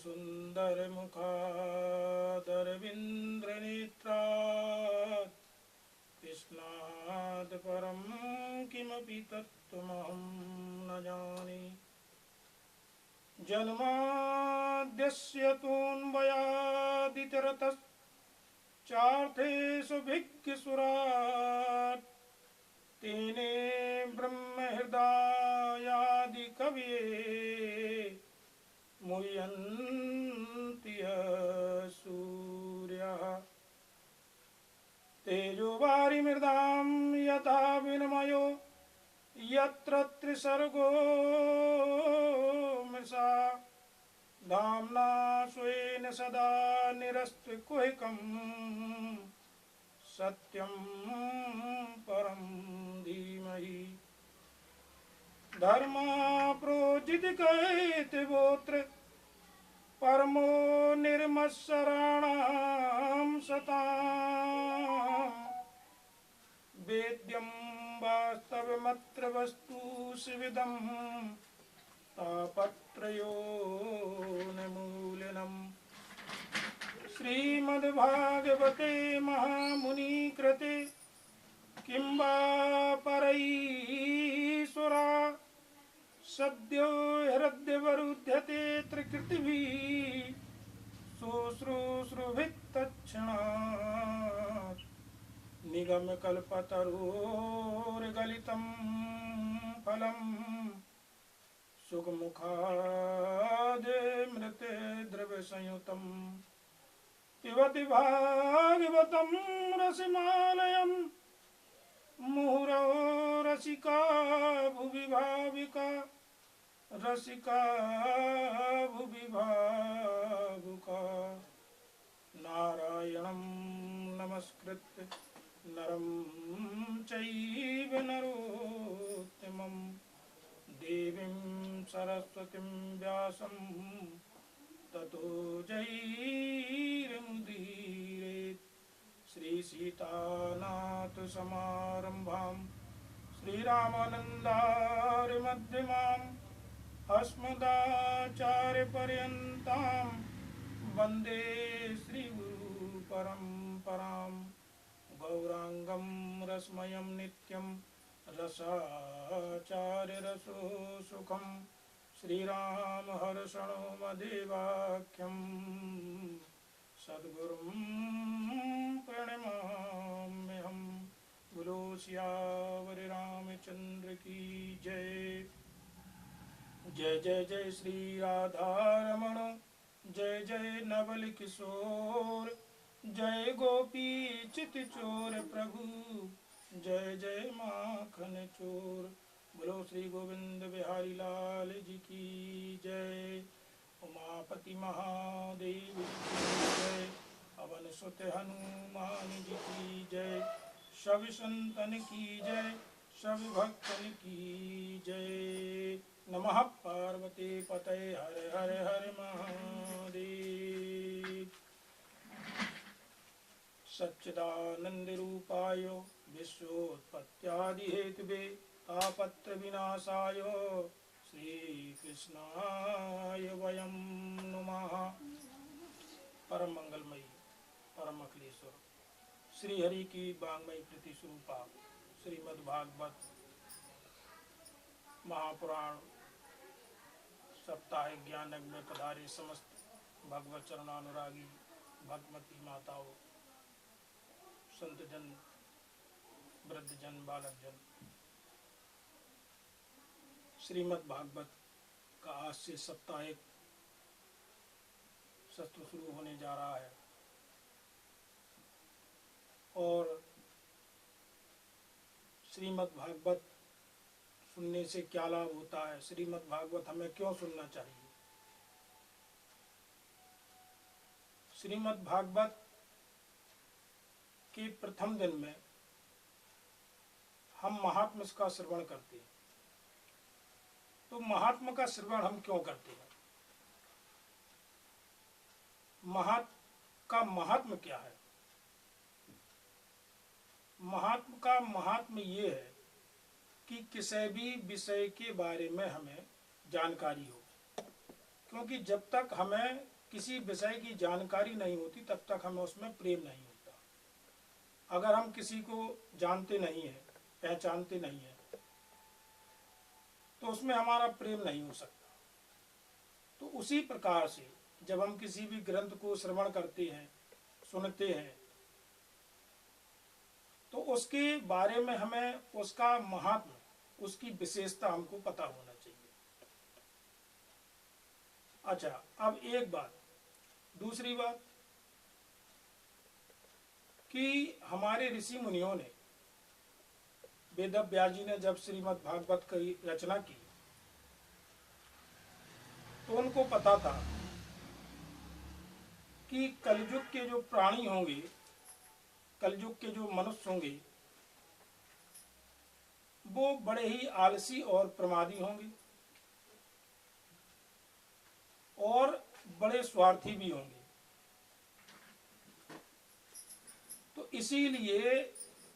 सुंदर मुखादरविंद्र नेत्रात् कृष्णात् परं किमपि तत्त्वमहं न जाने। जन्माद्यस्य तोऽन्वयादितरतश्चार्थेषु भिक्खुसुरात् तेने ब्रह्महृदायादिकवये मुह्यन्ति यः सूर्यः। तेजो वारिमृदां यथा विनिमयो यत्र त्रिसर्गो मृषा धाम्ना स्वेन सदा निरस्त्रिकुहकं सत्यं परं धीमहि। धर्माप्रोज्झितकैर्तिवोऽत्र परमो निर्मत्सराणां सताम् वेद्यं वास्तवमत्र वस्तु शिविदं तापत्रयोन्मूलनम्। श्रीमद्भागवते महामुनिकृते किं वा परैश्वरा सद्यो हृद्यवरुध्यते त्रिकृतिभिः शुश्रूषुभिस्तत्क्षणात् निगमकल्पतरोर्गलितं फलं सुखमुखादमृतद्रव्यसंयुतं पिबति भागवतं रसमालयं मुहुरो रसिका भुवि भाविका रसिका भुवि भावुका। नारायणं नमस्कृत्य नरं चैव नरोत्तमं देवीं सरस्वतीं व्यासं ततो जयमुदीरयेत्। श्रीसीतानाथसमारम्भां श्रीरामानन्दार्यमध्यमाम् अस्मदाचार्यपर्यन्तां वन्दे श्रीगुरुपरम्पराम्। गौराङ्गं रसमयं नित्यं रसाचार्यरसो सुखं श्रीराम हर्षणो मदेवाख्यं सद्गुरुं प्रणमाम्यहं। बोलो सियावर रामचंद्र की जय। जय जय जय श्री राधा रमण जय जय नवल किशोर जय गोपी चित चोर प्रभु जय जय माखन चोर। बोलो श्री गोविंद बिहारी लाल जी की जय। उमापति महादेव जी की जय। पवन सुत हनुमान जी की जय। सब संतन की जय सब भक्तन की जय। नमः पार्वती पतये हर हर हर महादेव। सच्चिदानंद रूपाय विश्वोत्पत्त्यादिहेतुवे तापत्र विनाशाय श्रीकृष्णाय वयं नुमः। परम मंगलमयी परम अखिलेश्वर श्री हरि की वांग्मयी प्रीति स्वरूपा श्रीमद्भागवत महापुराण सप्ताह ज्ञान में पधारे समस्त भगवत चरणानुरागी भगवती माताओं संतजन वृद्धजन बालकजन। श्रीमद् भागवत का आज से साप्ताहिक सत्र शुरू होने जा रहा है और श्रीमद् भागवत सुनने से क्या लाभ होता है, श्रीमद् भागवत हमें क्यों सुनना चाहिए। श्रीमद् भागवत के प्रथम दिन में हम महात्मा का श्रवण करते हैं। तो महात्मा का श्रवण हम क्यों करते हैं, का महात्मा क्या है। महात्मा का महात्मा ये है कि किसी भी विषय के बारे में हमें जानकारी हो, क्योंकि जब तक हमें किसी विषय की जानकारी नहीं होती तब तक हमें उसमें प्रेम नहीं होता। अगर हम किसी को जानते नहीं हैं, पहचानते नहीं हैं, तो उसमें हमारा प्रेम नहीं हो सकता। तो उसी प्रकार से जब हम किसी भी ग्रंथ को श्रवण करते हैं, सुनते हैं, तो उसके बारे में हमें उसका महात्म्य, उसकी विशेषता हमको पता होना चाहिए। अच्छा, अब एक बात, दूसरी बात कि हमारे ऋषि मुनियों ने, वेद व्यास जी ने जब श्रीमद् भागवत की रचना की तो उनको पता था कि कलयुग के जो प्राणी होंगे, कलयुग के जो मनुष्य होंगे, वो बड़े ही आलसी और प्रमादी होंगे और बड़े स्वार्थी भी होंगे। तो इसीलिए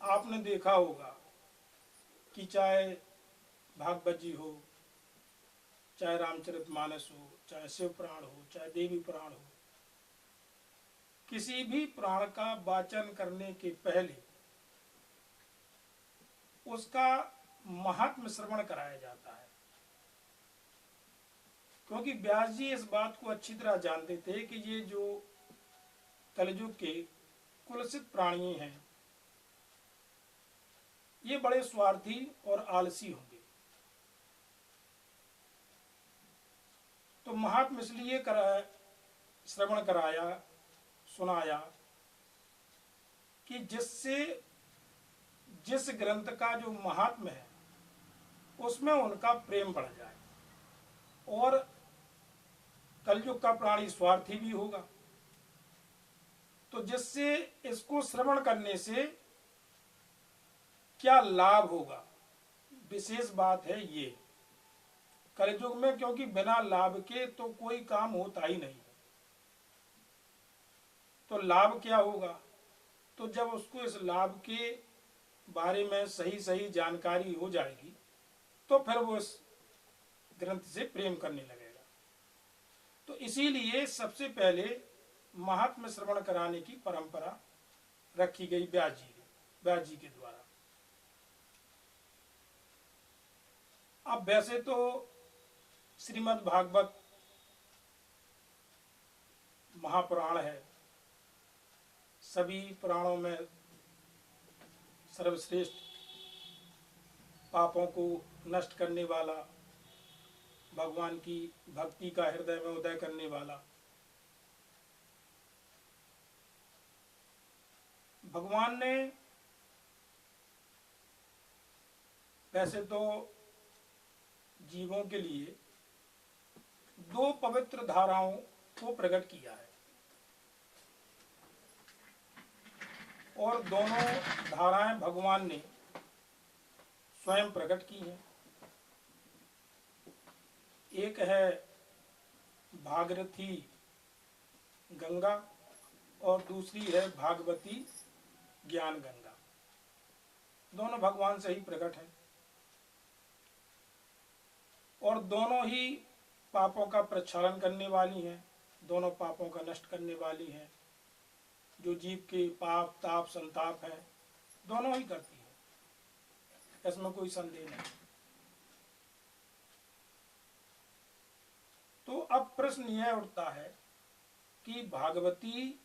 आपने देखा होगा कि चाहे भागवत जी हो, चाहे रामचरितमानस हो, चाहे शिव पुराण हो, चाहे देवी पुराण हो, किसी भी पुराण का वाचन करने के पहले उसका महात्म्य श्रवण कराया जाता है। क्योंकि व्यास जी इस बात को अच्छी तरह जानते थे कि ये जो कलयुग के कुलसित प्राणी हैं, ये बड़े स्वार्थी और आलसी होंगे। तो महात्म्य इसलिए श्रवण कराया, सुनाया कि जिससे जिस ग्रंथ का जो महात्म्य है उसमें उनका प्रेम बढ़ जाए। और कलयुग का प्राणी स्वार्थी भी होगा, तो जिससे इसको श्रवण करने से क्या लाभ होगा, विशेष बात है ये कलयुग में, क्योंकि बिना लाभ के तो कोई काम होता ही नहीं। तो लाभ क्या होगा? तो जब उसको इस लाभ के बारे में सही सही जानकारी हो जाएगी तो फिर वो इस ग्रंथ से प्रेम करने लगेगा। तो इसीलिए सबसे पहले महात्म्य श्रवण कराने की परंपरा रखी गई व्यास जी के द्वारा। अब वैसे तो श्रीमद् भागवत महापुराण है, सभी पुराणों में सर्वश्रेष्ठ, पापों को नष्ट करने वाला, भगवान की भक्ति का हृदय में उदय करने वाला। भगवान ने वैसे तो जीवों के लिए दो पवित्र धाराओं को प्रकट किया है, और दोनों धाराएं भगवान ने स्वयं प्रकट की हैं। एक है भागीरथी गंगा और दूसरी है भागवती ज्ञान गंगा। दोनों भगवान से ही प्रकट हैं और दोनों ही पापों का प्रक्षालन करने वाली हैं, दोनों पापों का नष्ट करने वाली हैं। जो जीव के पाप ताप संताप है, दोनों ही करती है, इसमें कोई संदेह नहीं। तो अब प्रश्न यह उठता है कि भागवती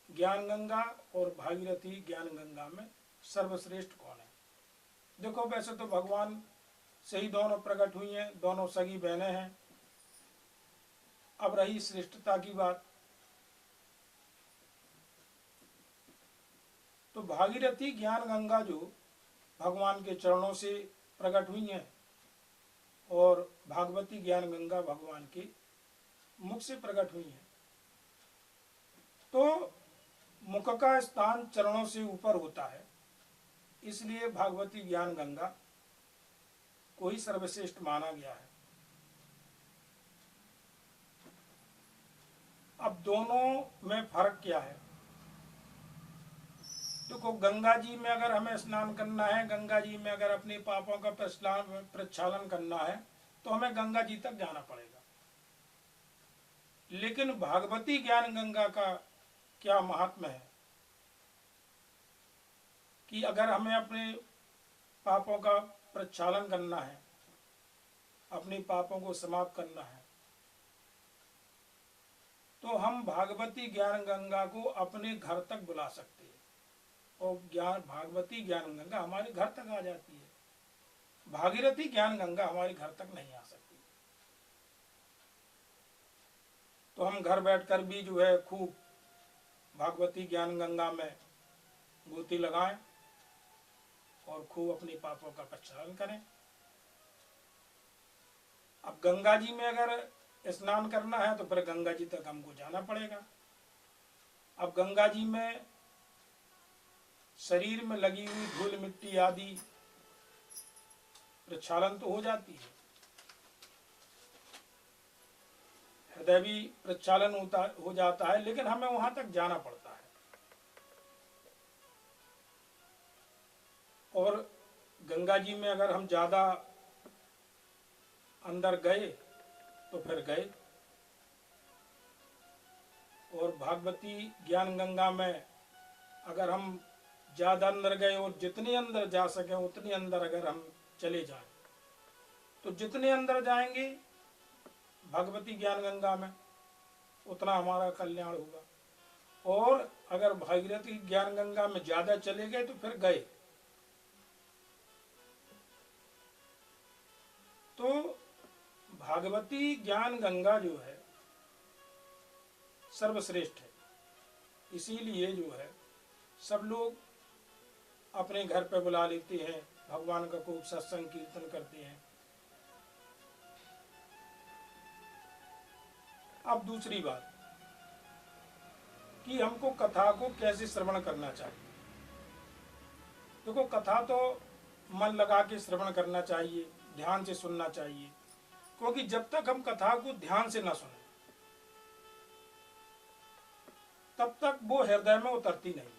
ज्ञान गंगा और भागीरथी ज्ञान गंगा में सर्वश्रेष्ठ कौन है? देखो, वैसे तो भगवान से ही दोनों प्रकट हुई हैं, दोनों सगी बहनें हैं। अब रही श्रेष्ठता की बात, तो भागीरथी ज्ञान गंगा जो भगवान के चरणों से प्रकट हुई हैं और भागवती ज्ञान गंगा भगवान के मुख से प्रकट हुई हैं। तो मुख का स्थान चरणों से ऊपर होता है, इसलिए भागवती ज्ञान गंगा को ही सर्वश्रेष्ठ माना गया है। अब दोनों में फर्क क्या है? देखो, गंगा जी में अगर हमें स्नान करना है, गंगा जी में अगर अपने पापों का प्रक्षालन करना है, तो हमें गंगा जी तक जाना पड़ेगा। लेकिन भागवती ज्ञान गंगा का क्या महात्म्य है कि अगर हमें अपने पापों का प्रक्षालन करना है, अपने पापों को समाप्त करना है, तो हम भागवती ज्ञान गंगा को अपने घर तक बुला सकते हैं और भागवती ज्ञान गंगा हमारे घर तक आ जाती है। भागीरथी ज्ञान गंगा हमारे घर तक नहीं आ सकती। तो हम घर बैठकर भी जो है खूब भागवती ज्ञान गंगा में गोती लगाएं और खूब अपने पापों का प्रक्षालन करें। अब गंगा जी में अगर स्नान करना है तो फिर गंगा जी तक हमको जाना पड़ेगा। अब गंगा जी में शरीर में लगी हुई धूल मिट्टी आदि प्रक्षालन तो हो जाती है, हृदय भी प्रक्षालन हो जाता है, लेकिन हमें वहां तक जाना पड़ता है। और गंगा जी में अगर हम ज्यादा अंदर गए तो फिर गए। और भागवती ज्ञान गंगा में अगर हम ज्यादा अंदर गए और जितने अंदर जा सके उतने अंदर अगर हम चले जाएं, तो जितने अंदर जाएंगे भगवती ज्ञान गंगा में उतना हमारा कल्याण होगा। और अगर भागीरथी ज्ञान गंगा में ज्यादा चले गए तो फिर गए। तो भागवती ज्ञान गंगा जो है सर्वश्रेष्ठ है, इसीलिए जो है सब लोग अपने घर पे बुला लेते हैं, भगवान का खूब सत्संग कीर्तन करते हैं। अब दूसरी बात कि हमको कथा को कैसे श्रवण करना चाहिए। देखो, कथा तो मन लगा के श्रवण करना चाहिए, ध्यान से सुनना चाहिए, क्योंकि जब तक हम कथा को ध्यान से न सुने तब तक वो हृदय में उतरती नहीं।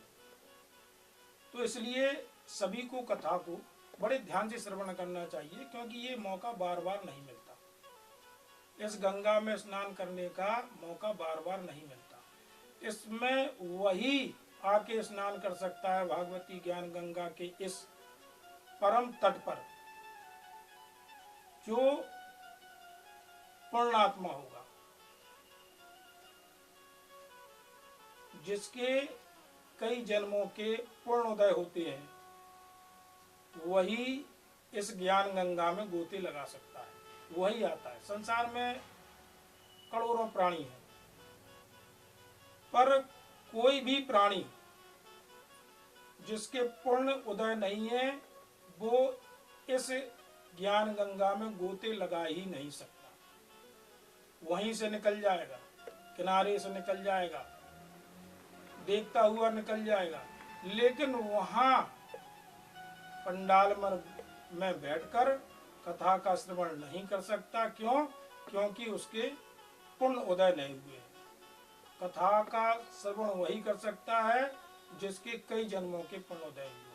तो इसलिए सभी को कथा को बड़े ध्यान से श्रवण करना चाहिए, क्योंकि ये मौका बार बार नहीं मिलता। इस गंगा में स्नान करने का मौका बार बार नहीं मिलता। इसमें वही आके स्नान कर सकता है भागवती ज्ञान गंगा के इस परम तट पर जो पूर्णात्मा होगा, जिसके कई जन्मों के पूर्ण उदय होते हैं, वही इस ज्ञान गंगा में गोते लगा सकता है, वही आता है। संसार में करोड़ों प्राणी हैं, पर कोई भी प्राणी जिसके पूर्ण उदय नहीं है वो इस ज्ञान गंगा में गोते लगा ही नहीं सकता। वहीं से निकल जाएगा, किनारे से निकल जाएगा, देखता हुआ निकल जाएगा, लेकिन वहां पंडाल में बैठकर कथा का श्रवण नहीं कर सकता। क्यों? क्योंकि उसके पूर्ण उदय नहीं हुए। कथा का श्रवण वही कर सकता है जिसके कई जन्मों के पूर्ण उदय हुए।